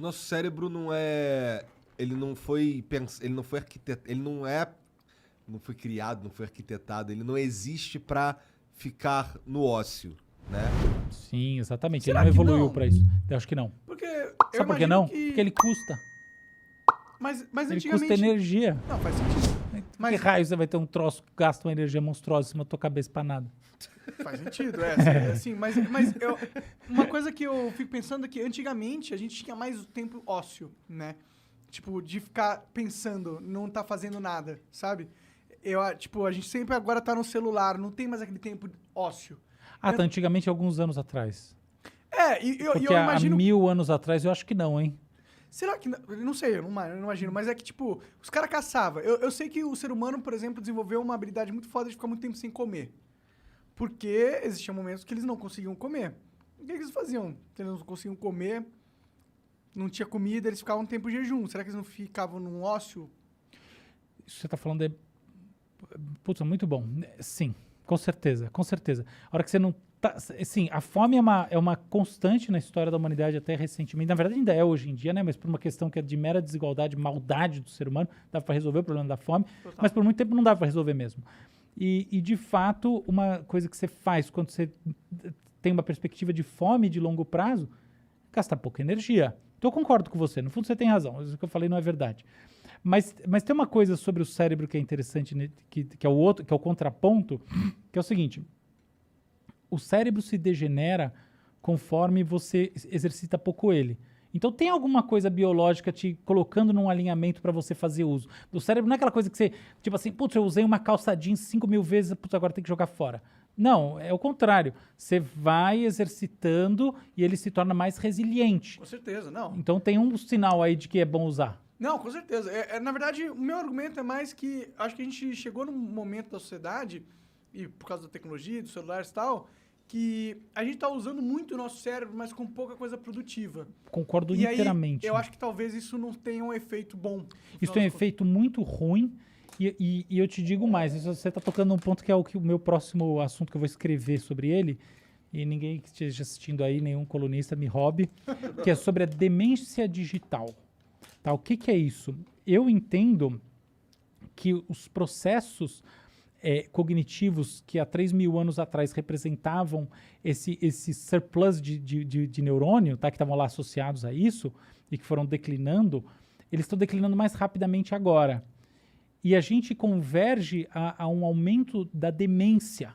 Nosso cérebro não é. Ele não foi. Ele não foi arquitetado. Ele não é. Não foi criado, não foi arquitetado. Ele não existe pra ficar no ócio, né? Sim, exatamente. Será Ele não que evoluiu não? pra isso. Eu acho que não. Porque eu Sabe por que imagino não? que... Porque ele custa. Mas Ele antigamente... custa energia. Não, faz sentido. Que raio você vai ter um troço que gasta uma energia monstruosa em cima da tua cabeça pra nada? Faz sentido, assim, mas uma coisa que eu fico pensando é que antigamente a gente tinha mais tempo ósseo, né? Tipo, de ficar pensando, não tá fazendo nada, sabe? Tipo, a gente sempre agora tá no celular, não tem mais aquele tempo ósseo. Ah, tá. Antigamente, alguns anos atrás. Eu Porque há imagino... 1000 anos atrás, eu acho que não, hein? Será que... Não sei, eu não imagino, mas é que, tipo, os caras caçavam. Eu sei que o ser humano, por exemplo, desenvolveu uma habilidade muito foda de ficar muito tempo sem comer. Porque existiam momentos que eles não conseguiam comer. O que eles faziam? Se eles não conseguiam comer, não tinha comida, eles ficavam um tempo em jejum. Será que eles não ficavam num ócio? Isso que você tá falando é... Putz, muito bom. Sim, com certeza, com certeza. A hora que você não tá... Sim, a fome é uma constante na história da humanidade até recentemente. Na verdade, ainda é hoje em dia, né? Mas por uma questão que é de mera desigualdade, maldade do ser humano, dava para resolver o problema da fome. Total. Mas por muito tempo não dava para resolver mesmo. E, de fato, uma coisa que você faz quando você tem uma perspectiva de fome de longo prazo, gasta pouca energia. Então eu concordo com você. No fundo, você tem razão. Isso que eu falei não é verdade. Mas tem uma coisa sobre o cérebro que é interessante, né, que é o outro, que é o contraponto, que é o seguinte: o cérebro se degenera conforme você exercita pouco ele. Então tem alguma coisa biológica te colocando num alinhamento para você fazer uso. O cérebro não é aquela coisa que você, tipo assim, putz, eu usei uma calça jeans 5.000 vezes, putz, agora tem que jogar fora. Não, é o contrário. Você vai exercitando e ele se torna mais resiliente. Com certeza, não. Então tem um sinal aí de que é bom usar. Não, com certeza. Na verdade, o meu argumento é mais que acho que a gente chegou num momento da sociedade, e por causa da tecnologia, dos celulares e tal, que a gente tá usando muito o nosso cérebro, mas com pouca coisa produtiva. Concordo E aí, inteiramente. eu acho que talvez isso não tenha um efeito bom. Isso tem um efeito muito ruim. E eu te digo mais, você está tocando num ponto que é o meu próximo assunto que eu vou escrever sobre ele, e ninguém que esteja assistindo aí, nenhum colunista me roube, que é sobre a demência digital. Tá? O que é isso? Eu entendo que os processos cognitivos que há 3.000 anos atrás representavam esse surplus de neurônio, tá? Que estavam lá associados a isso, e que foram declinando, eles estão declinando mais rapidamente agora. E a gente converge a um aumento da demência,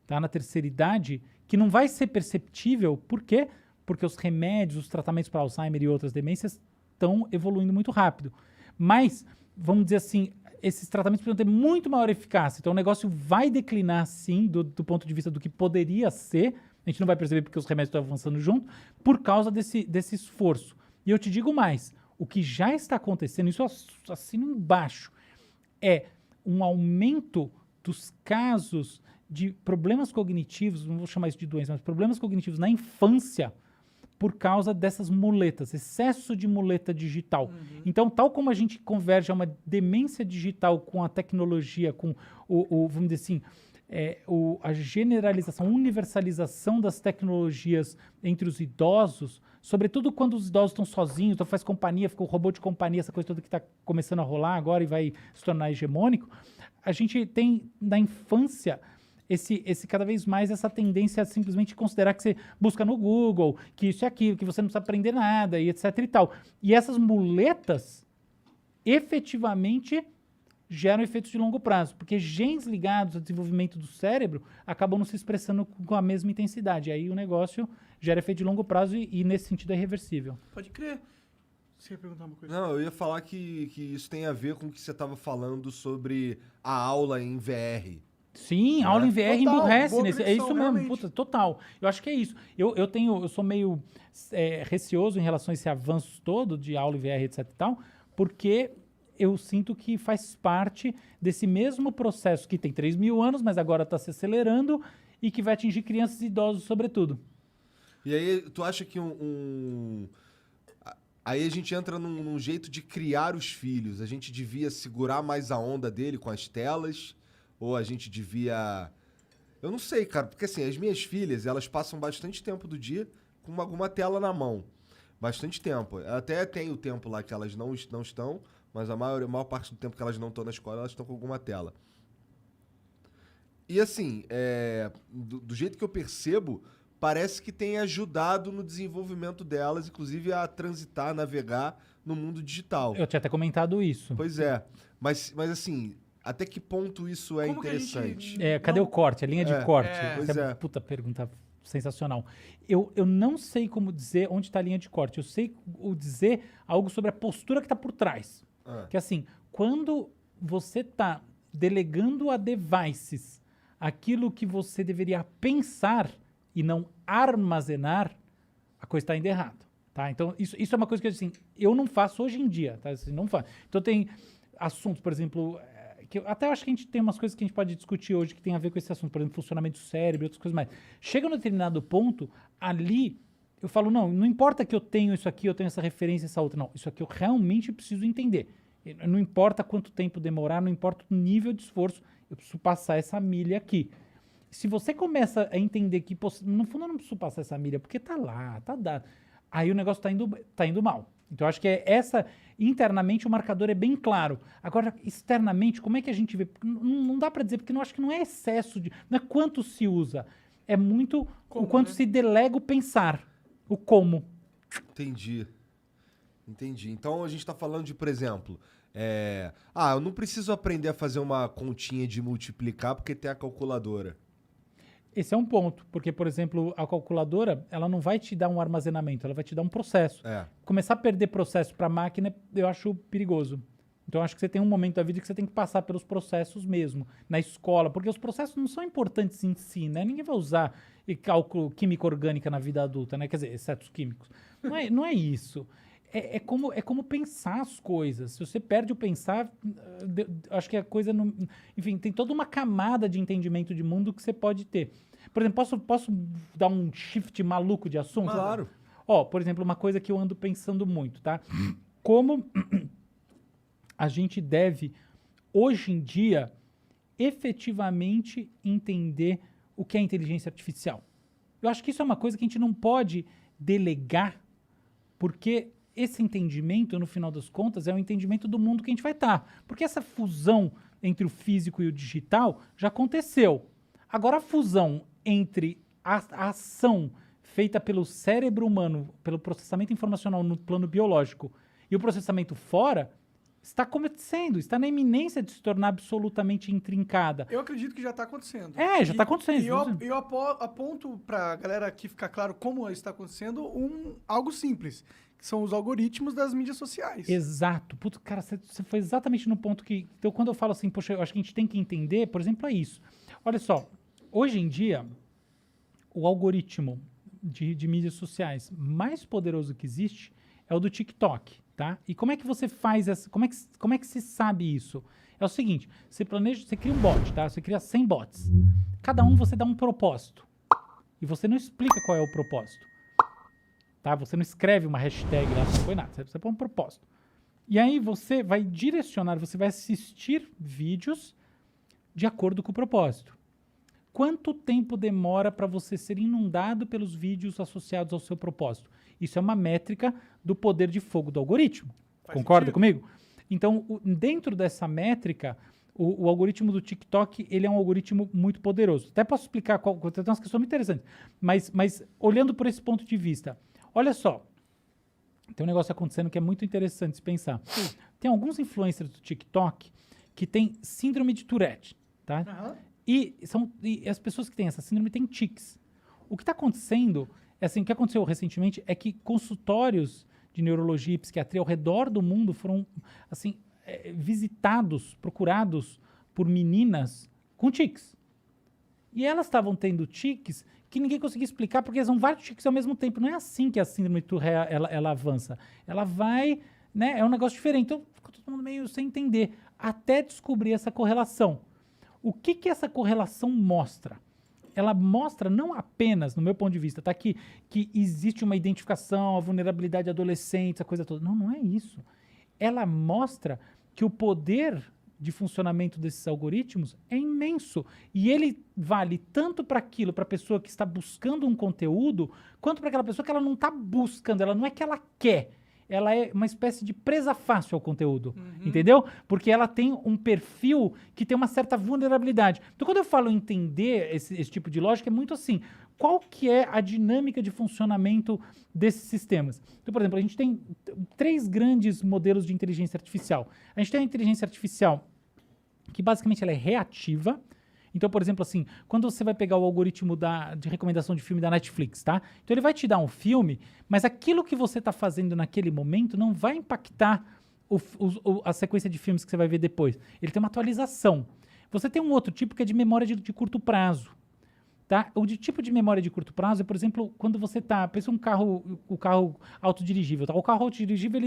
tá? Na terceira idade, que não vai ser perceptível. Por quê? Porque os remédios, os tratamentos para Alzheimer e outras demências estão evoluindo muito rápido. Mas, vamos dizer assim, esses tratamentos precisam ter muito maior eficácia. Então o negócio vai declinar, sim, do ponto de vista do que poderia ser. A gente não vai perceber porque os remédios estão avançando junto, por causa desse esforço. E eu te digo mais, o que já está acontecendo, isso assino embaixo, é um aumento dos casos de problemas cognitivos, não vou chamar isso de doença, mas problemas cognitivos na infância por causa dessas muletas, excesso de muleta digital. Uhum. Então, tal como a gente converge a uma demência digital com a tecnologia, com vamos dizer assim, a generalização, universalização das tecnologias entre os idosos, sobretudo quando os idosos estão sozinhos, então faz companhia, fica o robô de companhia, essa coisa toda que está começando a rolar agora e vai se tornar hegemônico, a gente tem na infância esse cada vez mais essa tendência a simplesmente considerar que você busca no Google, que isso é aquilo, que você não precisa aprender nada e etc e tal. E essas muletas efetivamente geram efeitos de longo prazo, porque genes ligados ao desenvolvimento do cérebro acabam não se expressando com a mesma intensidade. Aí o negócio gera efeito de longo prazo e nesse sentido é irreversível. Pode crer. Você ia perguntar uma coisa? Não, eu ia falar que isso tem a ver com o que você estava falando sobre a aula em VR. Sim, aula em VR Total, emburrece. boa É conexão, isso mesmo, realmente. puta, total. Eu acho que é isso. Eu sou meio receoso em relação a esse avanço todo de aula em VR, etc e tal, porque eu sinto que faz parte desse mesmo processo que tem 3.000 anos, mas agora está se acelerando e que vai atingir crianças e idosos sobretudo. E aí, tu acha que aí a gente entra num jeito de criar os filhos. A gente devia segurar mais a onda dele com as telas? Ou a gente devia... Eu não sei, cara. Porque assim, as minhas filhas, elas passam bastante tempo do dia com alguma tela na mão. Bastante tempo. Até tem o tempo lá que elas não estão, mas a maior parte do tempo que elas não estão na escola, elas estão com alguma tela. E assim, do jeito que eu percebo, parece que tem ajudado no desenvolvimento delas, inclusive a transitar, a navegar no mundo digital. Eu tinha até comentado isso. Pois é. Mas assim, até que ponto isso é Como que a gente- interessante? Cadê o corte? A linha de corte? pois Essa é. puta pergunta sensacional. Eu não sei como dizer onde está a linha de corte. Eu sei dizer algo sobre a postura que está por trás. Que assim, quando você está delegando a devices aquilo que você deveria pensar e não armazenar, a coisa está indo errado. Tá? Então, isso é uma coisa que assim, eu não faço hoje em dia. Tá? Assim, não faço. Então, tem assuntos, por exemplo, que eu até acho que a gente tem umas coisas que a gente pode discutir hoje que tem a ver com esse assunto, por exemplo, funcionamento do cérebro e outras coisas mais. Chega num determinado ponto, ali, eu falo, não importa que eu tenho isso aqui, eu tenho essa referência, essa outra. Não, isso aqui eu realmente preciso entender. Não importa quanto tempo demorar, não importa o nível de esforço, eu preciso passar essa milha aqui. Se você começa a entender que, no fundo, eu não preciso passar essa milha, porque tá lá, tá dado. Aí o negócio tá indo mal. Então, eu acho que internamente o marcador é bem claro. Agora, externamente, como é que a gente vê? Não dá para dizer, porque eu acho que não é excesso não é quanto se usa, é muito o quanto se delega o pensar, o como. Entendi. Então a gente tá falando de, por exemplo, eu não preciso aprender a fazer uma continha de multiplicar porque tem a calculadora. Esse é um ponto, porque, por exemplo, a calculadora, ela não vai te dar um armazenamento, ela vai te dar um processo. Começar a perder processo para a máquina, eu acho perigoso. Então, eu acho que você tem um momento da vida que você tem que passar pelos processos mesmo, na escola, porque os processos não são importantes em si, né? Ninguém vai usar cálculo química orgânica na vida adulta, né? Quer dizer, exceto os químicos. Não é isso. É como pensar as coisas. Se você perde o pensar, acho que a coisa não... Enfim, tem toda uma camada de entendimento de mundo que você pode ter. Por exemplo, posso dar um shift maluco de assunto? Claro. Por exemplo, uma coisa que eu ando pensando muito, tá? Como a gente deve, hoje em dia, efetivamente entender o que é inteligência artificial. Eu acho que isso é uma coisa que a gente não pode delegar, porque esse entendimento, no final das contas, é o entendimento do mundo que a gente vai estar. Porque essa fusão entre o físico e o digital já aconteceu. Agora, a fusão entre a ação feita pelo cérebro humano, pelo processamento informacional no plano biológico, e o processamento fora, está acontecendo, está na iminência de se tornar absolutamente intrincada. Eu acredito que já está acontecendo. Já está acontecendo. E eu aponto para a galera aqui ficar claro como está acontecendo algo simples, que são os algoritmos das mídias sociais. Exato. Puto, cara, você foi exatamente no ponto que... Então, quando eu falo assim, poxa, eu acho que a gente tem que entender, por exemplo, é isso. Olha só, hoje em dia, o algoritmo de mídias sociais mais poderoso que existe é o do TikTok, tá? E como é que você faz essa... Como é que se sabe isso? É o seguinte, você cria um bot, tá? Você cria 100 bots. Cada um você dá um propósito. E você não explica qual é o propósito. Tá? Você não escreve uma hashtag lá, não põe nada. Você põe um propósito. E aí você vai direcionar, você vai assistir vídeos de acordo com o propósito. Quanto tempo demora para você ser inundado pelos vídeos associados ao seu propósito? Isso é uma métrica do poder de fogo do algoritmo. Concorda comigo? Então, dentro dessa métrica, o algoritmo do TikTok, ele é um algoritmo muito poderoso. Até posso explicar tem umas questões muito interessantes. Mas olhando por esse ponto de vista, olha só, tem um negócio acontecendo que é muito interessante se pensar. Tem alguns influencers do TikTok que têm síndrome de Tourette, tá? E as pessoas que têm essa síndrome têm tics. O que está acontecendo, o que aconteceu recentemente é que consultórios de neurologia e psiquiatria ao redor do mundo foram, assim, visitados, procurados por meninas com tics. E elas estavam tendo tics que ninguém conseguia explicar, porque são vários tics ao mesmo tempo. Não é assim que a síndrome de Tourette ela avança. Ela vai, né? É um negócio diferente. Então, fica todo mundo meio sem entender, até descobrir essa correlação. O que essa correlação mostra? Ela mostra não apenas, no meu ponto de vista, tá, que existe uma identificação, a vulnerabilidade de adolescentes, a coisa toda. Não é isso. Ela mostra que o poder de funcionamento desses algoritmos é imenso. E ele vale tanto para aquilo, para a pessoa que está buscando um conteúdo, quanto para aquela pessoa que ela não está buscando, ela não é que ela quer. Ela é uma espécie de presa fácil ao conteúdo, entendeu? Porque ela tem um perfil que tem uma certa vulnerabilidade. Então, quando eu falo entender esse tipo de lógica, é muito assim, qual que é a dinâmica de funcionamento desses sistemas? Então, por exemplo, a gente tem 3 grandes modelos de inteligência artificial. A gente tem a inteligência artificial que basicamente ela é reativa. Então, por exemplo, assim, quando você vai pegar o algoritmo de recomendação de filme da Netflix, tá? Então ele vai te dar um filme, mas aquilo que você está fazendo naquele momento não vai impactar a sequência de filmes que você vai ver depois. Ele tem uma atualização. Você tem um outro tipo que é de memória de curto prazo. Tá? O tipo de memória de curto prazo é, por exemplo, quando você pensa o carro autodirigível. Tá? O carro autodirigível,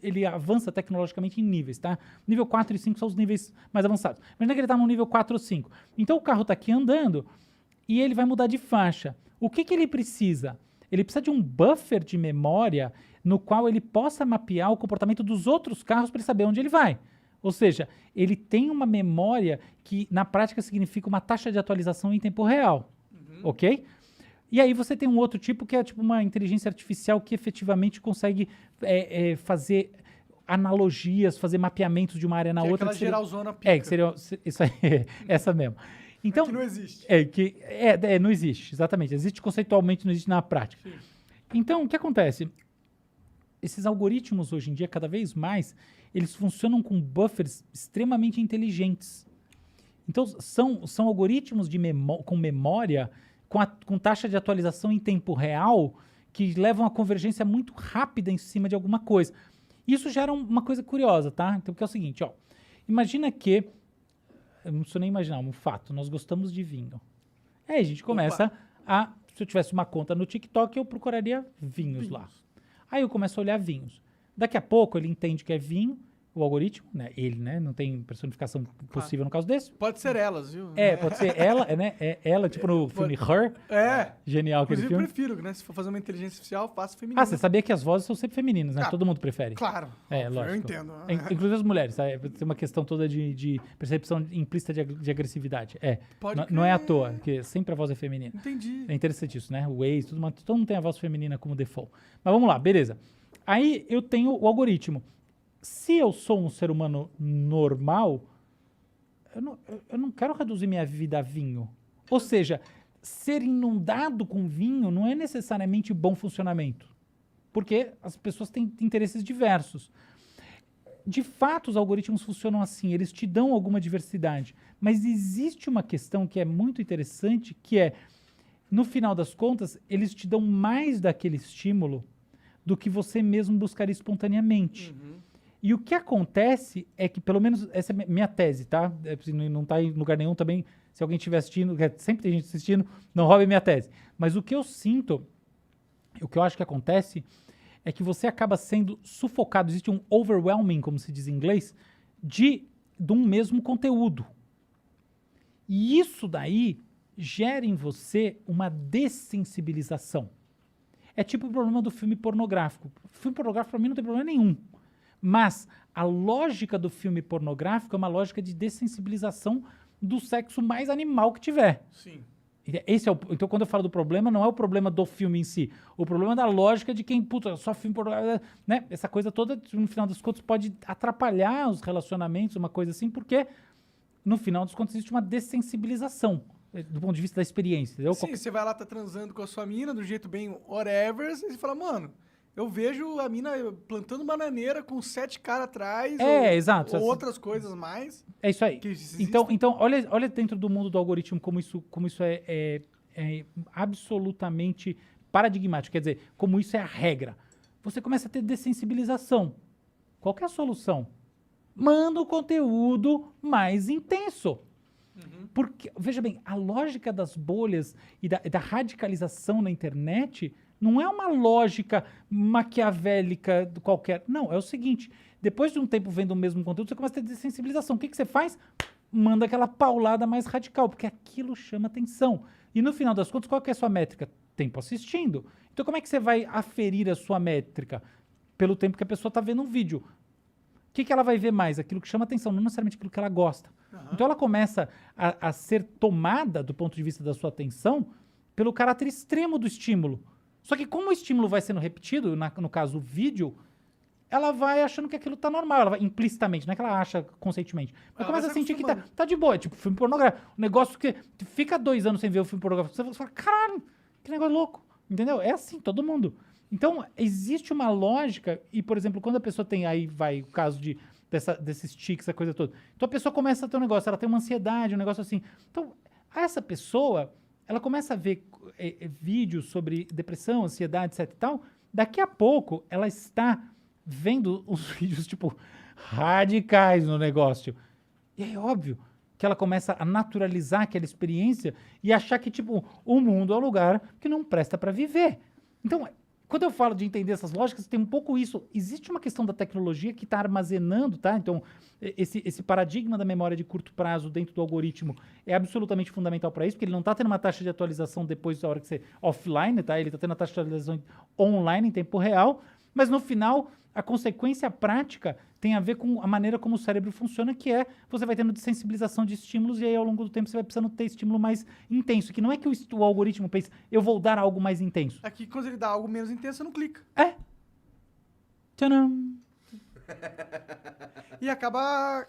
ele avança tecnologicamente em níveis, tá? Nível 4 e 5 são os níveis mais avançados. Imagina que ele está no nível 4 ou 5. Então, o carro está aqui andando e ele vai mudar de faixa. O que ele precisa? Ele precisa de um buffer de memória no qual ele possa mapear o comportamento dos outros carros para ele saber onde ele vai. Ou seja, ele tem uma memória que, na prática, significa uma taxa de atualização em tempo real, ok? E aí você tem um outro tipo que é tipo uma inteligência artificial que efetivamente consegue fazer analogias, fazer mapeamentos de uma área na outra. Aquela geralzona pica. Que seria isso aí, essa mesmo. Então, que não existe. Não existe, exatamente. Existe conceitualmente, não existe na prática. Sim. Então, o que acontece? Esses algoritmos, hoje em dia, cada vez mais, eles funcionam com buffers extremamente inteligentes. Então, são algoritmos com memória, com taxa de atualização em tempo real, que levam a convergência muito rápida em cima de alguma coisa. Isso gera uma coisa curiosa, tá? Então, que é o seguinte, ó. Imagina que, eu não preciso nem imaginar, um fato, nós gostamos de vinho. Aí a gente começa se eu tivesse uma conta no TikTok, eu procuraria vinhos lá. Aí eu começo a olhar vinhos. Daqui a pouco ele entende que é vinho, o algoritmo, né? Ele, né? Não tem personificação possível no caso desse. Pode ser elas, viu? Pode ser ela, né? Ela, tipo no filme Her. Genial aquele filme. Eu prefiro, né? Se for fazer uma inteligência artificial, faça feminina. Você sabia que as vozes são sempre femininas, né? Todo mundo prefere. Claro. Lógico. Eu entendo. Inclusive as mulheres, sabe? Tem uma questão toda de percepção implícita de agressividade. Não é à toa, porque sempre a voz é feminina. Entendi. É interessante isso, né? O Waze, todo mundo tem a voz feminina como default. Mas vamos lá, beleza. Aí eu tenho o algoritmo. Se eu sou um ser humano normal, eu não quero reduzir minha vida a vinho. Ou seja, ser inundado com vinho não é necessariamente bom funcionamento. Porque as pessoas têm interesses diversos. De fato, os algoritmos funcionam assim, eles te dão alguma diversidade. Mas existe uma questão que é muito interessante, que é, no final das contas, eles te dão mais daquele estímulo do que você mesmo buscaria espontaneamente. E o que acontece é que, pelo menos, essa é minha tese, tá? Não está em lugar nenhum também, se alguém estiver assistindo, sempre tem gente assistindo, não roube minha tese. Mas o que eu sinto, o que eu acho que acontece, é que você acaba sendo sufocado, existe um overwhelming, como se diz em inglês, de um mesmo conteúdo. E isso daí gera em você uma dessensibilização. É tipo o problema do filme pornográfico. O filme pornográfico, para mim, não tem problema nenhum. Mas a lógica do filme pornográfico é uma lógica de dessensibilização do sexo mais animal que tiver. Sim. Então, quando eu falo do problema, não é o problema do filme em si. O problema é da lógica de quem, só filme pornográfico, né? Essa coisa toda, no final dos contos, pode atrapalhar os relacionamentos, uma coisa assim, porque, no final dos contos, existe uma dessensibilização do ponto de vista da experiência, entendeu? Sim, você vai lá, tá transando com a sua mina, do jeito bem whatever, e você fala, mano, eu vejo a mina plantando bananeira com 7 caras atrás, exato. Ou outras coisas mais. É isso aí. Então olha dentro do mundo do algoritmo como isso é absolutamente paradigmático. Quer dizer, como isso é a regra. Você começa a ter dessensibilização. Qual que é a solução? Manda o conteúdo mais intenso. Porque, veja bem, a lógica das bolhas e da radicalização na internet não é uma lógica maquiavélica qualquer. Não, é o seguinte, depois de um tempo vendo o mesmo conteúdo, você começa a ter dessensibilização. O que você faz? Manda aquela paulada mais radical, porque aquilo chama atenção. E no final das contas, qual que é a sua métrica? Tempo assistindo. Então como é que você vai aferir a sua métrica? Pelo tempo que a pessoa está vendo um vídeo. que ela vai ver mais? Aquilo que chama atenção, não necessariamente aquilo que ela gosta. Então ela começa a ser tomada, do ponto de vista da sua atenção, pelo caráter extremo do estímulo. Só que como o estímulo vai sendo repetido, no caso o vídeo, ela vai achando que aquilo tá normal, ela vai implicitamente, não é que ela acha conscientemente. Mas Ela começa vai a se sentir que acostumando. tá de boa, é tipo filme pornográfico. Um negócio que tu fica 2 anos sem ver o filme pornográfico, você fala, caralho, que negócio louco, entendeu? É assim, todo mundo. Então, existe uma lógica, e por exemplo, quando a pessoa tem, aí vai o caso desses tics, essa coisa toda. Então a pessoa começa a ter um negócio, ela tem uma ansiedade, um negócio assim. Então, essa pessoa, ela começa a ver vídeos sobre depressão, ansiedade, etc e tal, daqui a pouco ela está vendo os vídeos, tipo, radicais no negócio. E é óbvio que ela começa a naturalizar aquela experiência e achar que, tipo, o mundo é um lugar que não presta para viver. Então, quando eu falo de entender essas lógicas, tem um pouco isso. Existe uma questão da tecnologia que está armazenando, tá? Então, esse paradigma da memória de curto prazo dentro do algoritmo é absolutamente fundamental para isso, porque ele não está tendo uma taxa de atualização depois da hora que você offline, tá? Ele está tendo a taxa de atualização online em tempo real, mas no final, a consequência prática tem a ver com a maneira como o cérebro funciona, que é você vai tendo desensibilização de estímulos e aí ao longo do tempo você vai precisando ter estímulo mais intenso, que não é que o algoritmo pense, eu vou dar algo mais intenso. Aqui, quando ele dá algo menos intenso, você não clica. É. Tcharam. E acaba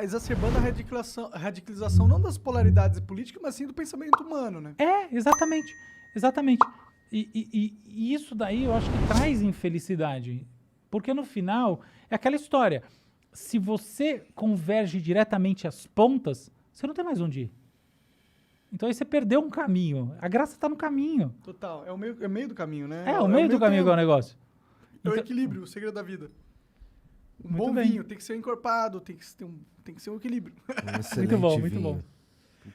exacerbando a radicalização não das polaridades políticas, mas sim do pensamento humano, né? É, exatamente. Exatamente. E isso daí eu acho que traz infelicidade. Porque no final, é aquela história. Se você converge diretamente às pontas, você não tem mais onde ir. Então aí você perdeu um caminho. A graça está no caminho. Total. É o meio do caminho, né? É o meio do caminho que é o negócio. É o Então- equilíbrio, o segredo da vida. Um Muito bom bem. vinho tem que ser encorpado, tem que ser um equilíbrio. Um excelente muito vinho. bom.